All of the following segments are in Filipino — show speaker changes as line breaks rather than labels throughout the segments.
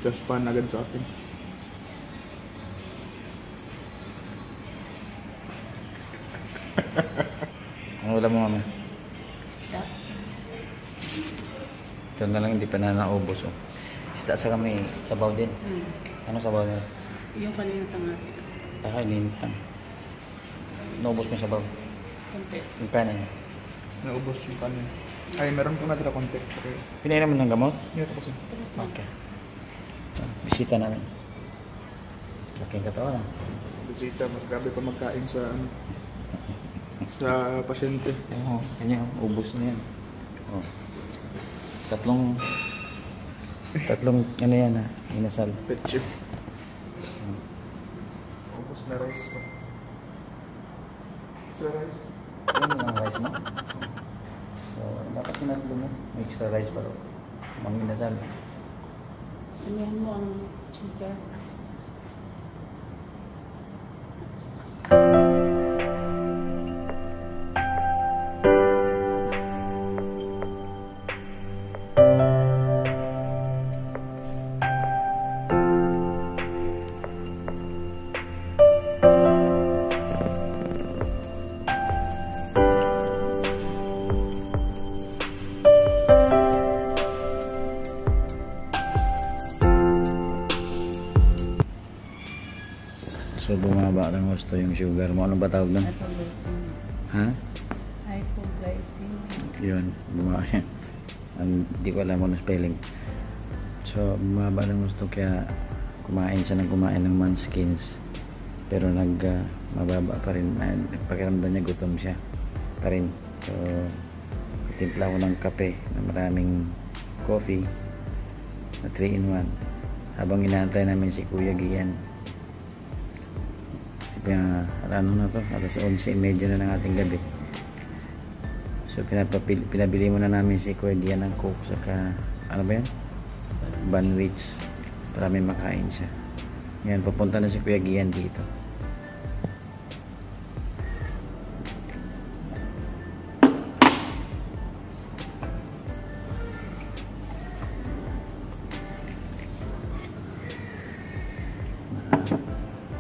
nagka-spam agad sa akin.
Ano ulam mo, mama?
Isda.
Ito na lang, hindi pa na naubos. Oh. Isda sa kami, sabaw din. Ano sabaw na?
Yung kanina tanghali.
Kakainin lang. Naubos mo yung sabaw.
Konti.
Yung kanin.
Naubos yung kanin. Ay, meron pong natira konti. Okay.
Pinainom mo ng gamot?
Ito kasi.
Okay. Bisita namin. Laking katawan.
Bisita, mas grabe pa magkain sa pasyente.
Oo, kanya, ubos na yan. Oh. Tatlong ano yan ha, inasal.
Pet chip. Ubos na rice pa. Sa rice.
Yan ang rice mo. So, dapat tinatlo mo. May extra rice pa rin. Mga inasal.
Amihan mo ang chika.
So, bumaba ng gusto yung sugar mo. Ano ba tawag doon?
Hypoglycemia.
Ha?
Hypoglycemia.
Yun, bumaba yan. Hindi ko alam ano spelling. So, bumaba ng gusto kaya kumain siya ng kumain ng Munchkins. Pero mababa pa rin. Pakiramdam niya gutom siya pa rin. So, timpla ko ng kape na maraming coffee na 3-in-1 habang inaantay namin si Kuya Gian. Ano na to, alas 11:30 na ng ating gabi. So pinabili muna namin si Kuya Gian ng Coke saka ano ba yan? Banwich para may makain siya. Yan, papunta na si Kuya Gian dito.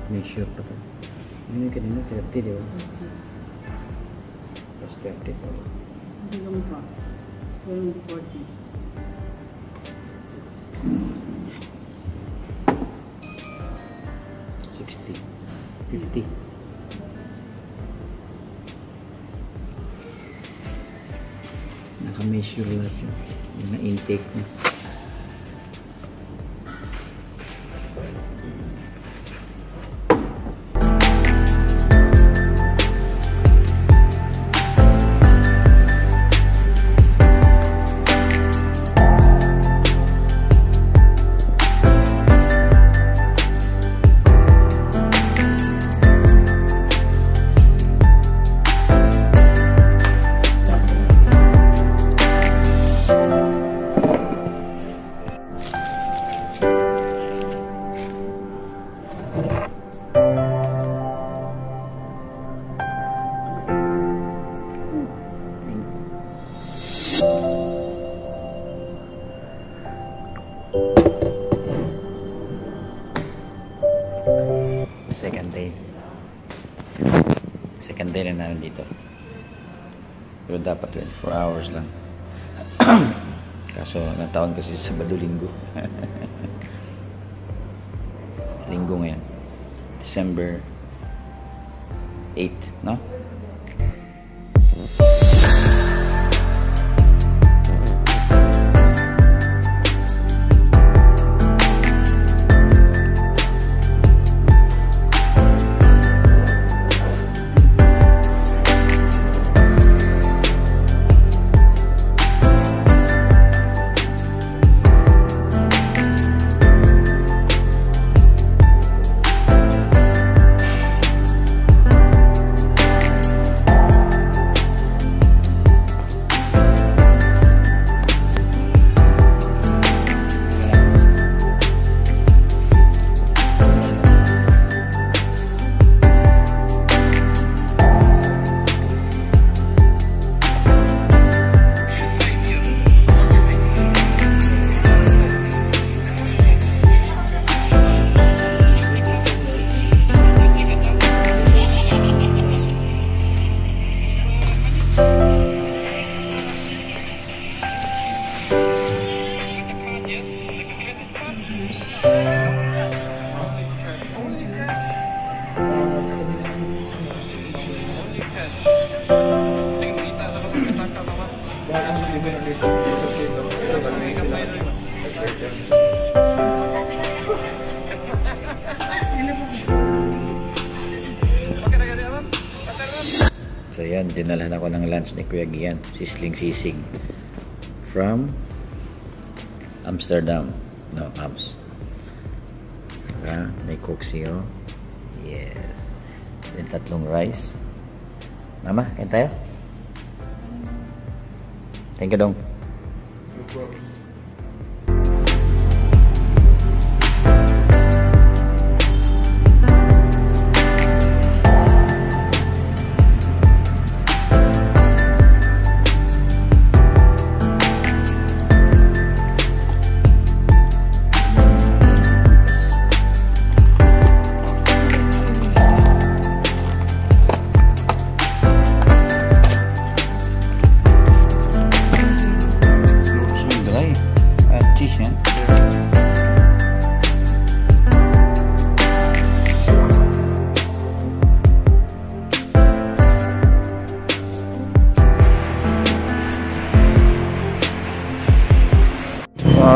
Make sure pa to. Ano yung kanina? 30, di ba? Plus 30 po.
Hindi lang pa. 40.
60. 50. Naka-measure lahat yun. Yung na-intake niya. Second day na namin dito. Pero dapat 24 hours lang. Kaso natawag kasi sa Sabado-Linggo. Linggo ngayon. December 8, no?
dito. Sa dito. Ito ba?
So yan, dinalhan ako ng lunch ni Kuya Gian, sisling sisig from Amsterdam. No, Ams. May coke siyo. Yes. Then tatlong rice. Mama, kain tayo? Thank you, Dong.
No problem.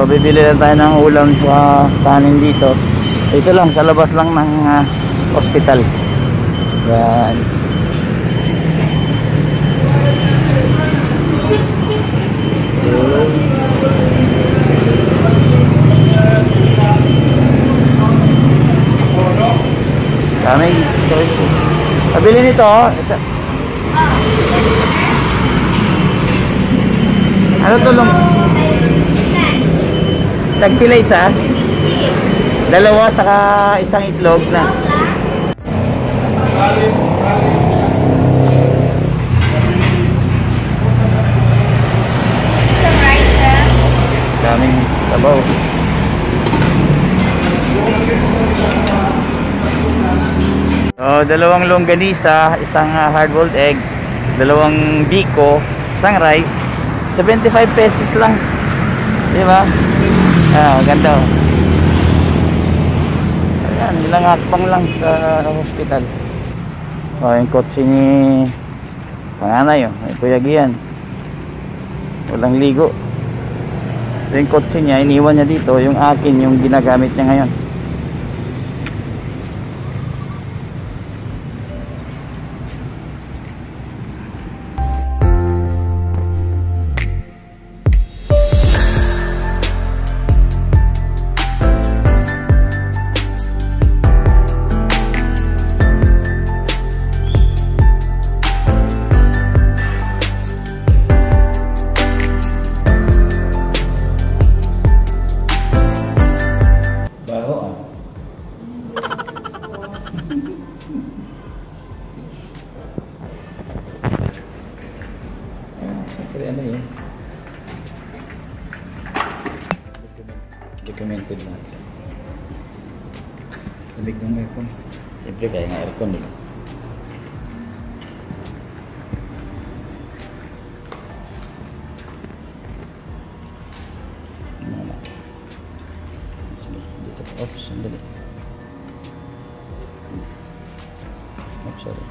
Bibili lang tayo ng ulam sa kanin dito. Ito lang, sa labas lang ng hospital. Yan. Kami, pabili nito. Ano tulong? Tagpila isa? Dalawa saka isang itlog na.
Isang rice, sir.
Daming sabaw. So, dalawang longganisa, isang hard-boiled egg, dalawang biko, isang rice, 75 pesos lang. Di ba? Maganda. Ayan, ilang hakbang lang sa hospital. Yung kotse ni panganay, may Kuya Gian. Walang ligo. Yung kotse niya, iniwan niya dito. Yung akin, yung ginagamit niya ngayon. Ano yun? Documented na. Sabik ng aircon. Siyempre kaya nga aircon din. Dito pa. Oops, sandali. Oops, sorry.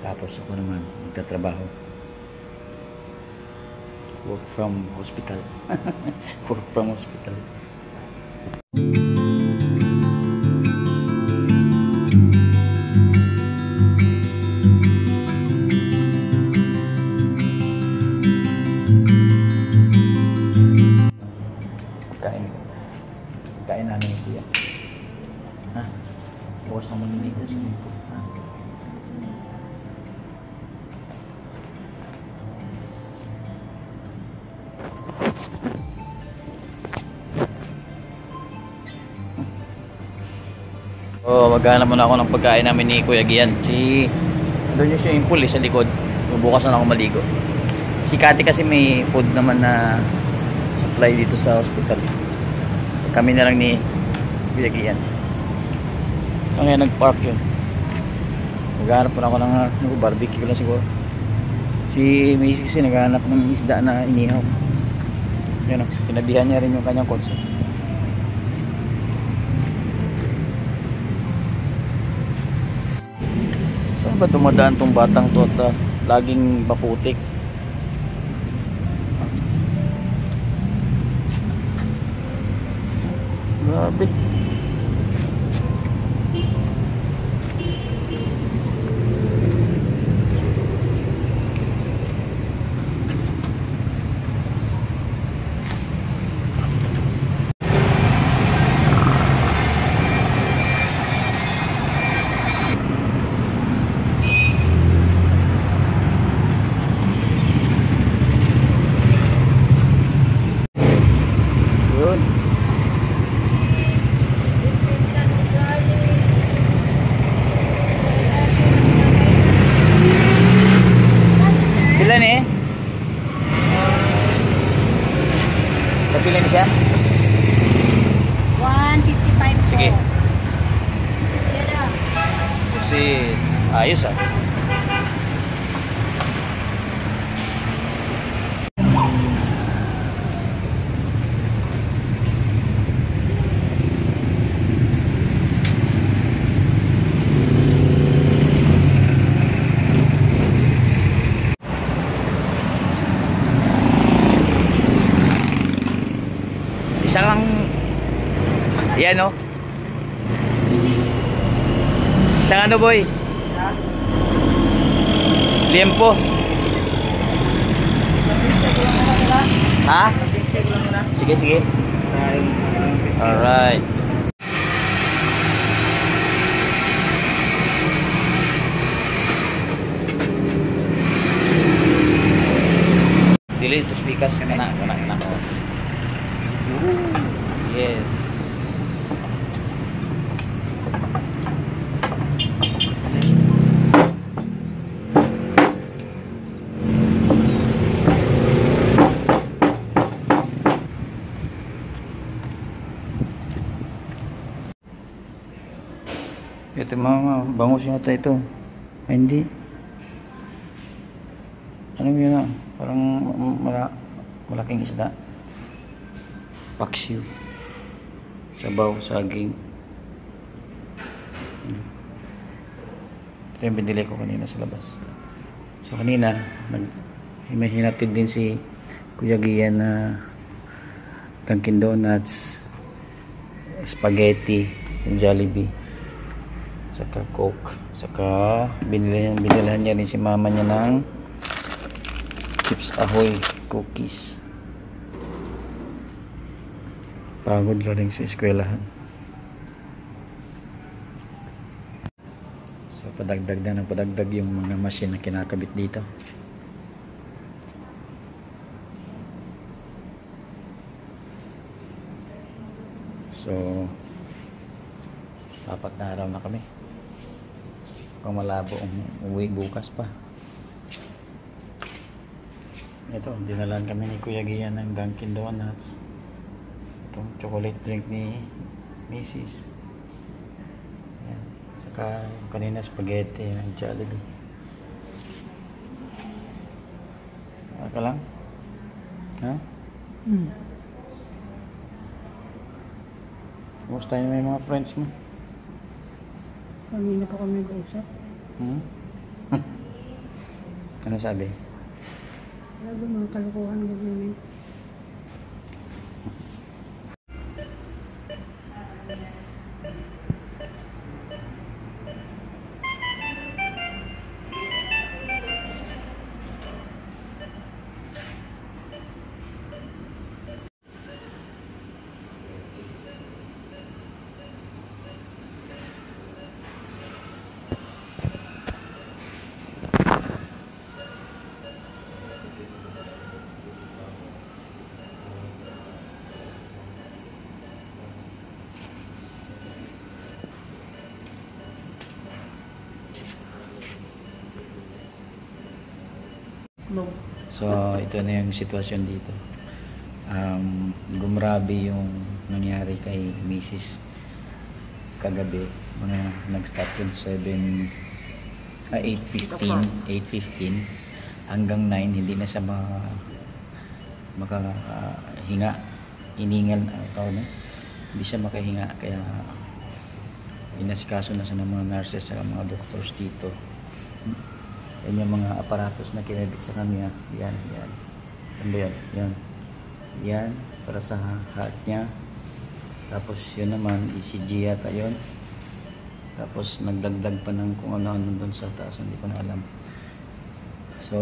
Tapos ako naman magtatrabaho. Work from hospital. Work from hospital. Kain namin ni Kuya. Ha? Bukas naman nilisa sa ko. Ha? Maghanap muna ako ng pagkain namin ni Kuya Gian. Doon yung swimming pool sa likod. Bukas na ako maligo. Si Kati kasi may food naman na supply dito sa hospital. Kami na lang ni Kuya Gian. So ngayon nag-park yun. Maghanap muna ako ng barbecue lang siguro. Si Macy kasi naghanap ng isda na inihaw. Yun o, pinabihan niya rin yung kanyang kotse. Saan ba dumadaan tong batang to at laging maputik? Grabe. Yun. Ilan eh? Kapila ni siya?
155 po.
Sige.
Pero,
Kasi ayos ah. Isa lang yan oh. Isang ano boy? Liempo. Ha? Sige, sige. Alright. Dili ito speakers kana. Yes. Ito mga bangus yata ito. Ay, hindi. Ano yun ah? Parang malaking isda. Paksiw. Sabaw, saging. Ito yung binili ko kanina sa labas. So kanina, may hinatid din si Kuya Gian na Dunkin Donuts, spaghetti, Jollibee, saka Coke, saka binilhan niya rin si mama niya ng Chips Ahoy cookies. Pagod galing sa eskwelahan. So padagdag na ng padagdag yung mga machine na kinakabit dito. So 4 na araw na kami. Kung malabo umuwi bukas pa. Ito, dinalan kami ni Kuya Gian ng Dunkin Donuts. Itong chocolate drink ni Mrs. Ayan. Saka kanina spaghetti ng Jollibee. Ka lang? Ha? Kumusta yung may mga friends mo?
Kanina pa kami nag-usap.
Ano sabi?
Wala ba mga kalukuhan gagawin? No.
So ito na yung sitwasyon dito. Gumrabe yung nangyari kay Mrs. kagabi. Mga nag-start yung 8:15 hanggang 9 hindi na siya makahinga. Iningal na hindi siya makahinga, kaya inasikaso na siya ng mga nurses at mga doctors dito. Yan yung mga aparatos na kinabit sa kanya. Yan. Ano ba yan? Yan. Para sa heart niya. Tapos yun naman, ECG yata yun. Tapos nagdagdag pa ng kung ano-ano doon sa taas. Hindi ko na alam. So,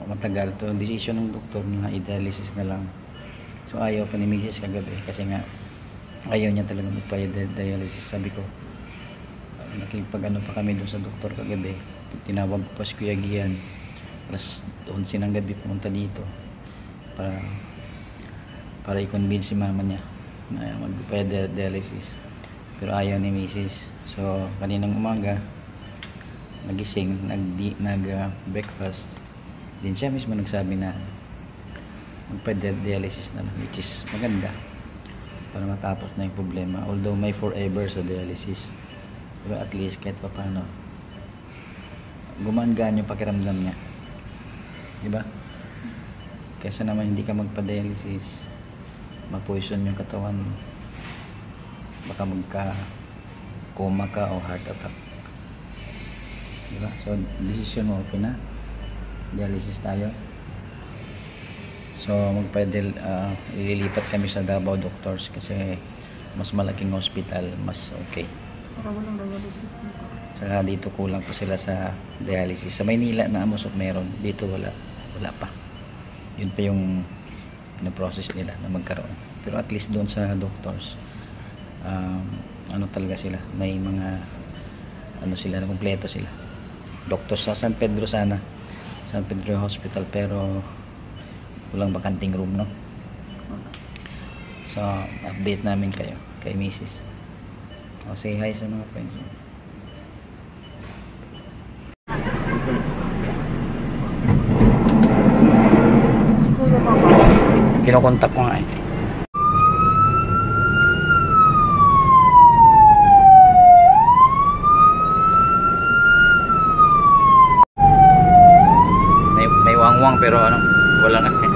matagal to. Decision ng doktor na i-dialysis na lang. So, ayaw pa ni Mrs. kagabi. Kasi nga, ayaw niya talaga magpa-dialysis. Sabi ko, nakipag-ano pa kami doon sa doktor kagabi. Tinawag ko pa si Kuya Gian. Alas 11 ng gabi pumunta dito. Para i-convince si mama niya na magpa-dialysis. Pero ayaw ni Mrs. So, kaninang umaga, nagising, nag-breakfast. Din siya mismo nagsabi na magpa-dialysis na lang, which is maganda para matapos na yung problema. Although may forever sa dialysis. Pero at least kahit pa paano, gumaan-gaan yung pakiramdam niya. Diba? Kaysa naman hindi ka magpa-dialysis, ma-poison yung katawan mo. Baka magka-coma ka o heart attack. Diba? So, decision mo, okay na. Dialysis tayo. So, ililipat kami sa Davao Doctors kasi mas malaking hospital, mas okay.
Para walang dialysis dito.
Saka dito kulang pa sila sa dialysis. Sa Maynila na Amosok meron. Dito wala pa. Yun pa yung process nila na magkaroon. Pero at least doon sa doctors, ano talaga sila, may mga ano sila, kompleto sila. Doctors sa San Pedro sana, San Pedro Hospital, pero walang bakanting room, no? So, update namin kayo kay Mrs. Say hi sa mga friends mo.
Si Kuya Papa.
Kinokontak ko nga eh. May wangwang pero ano, wala na.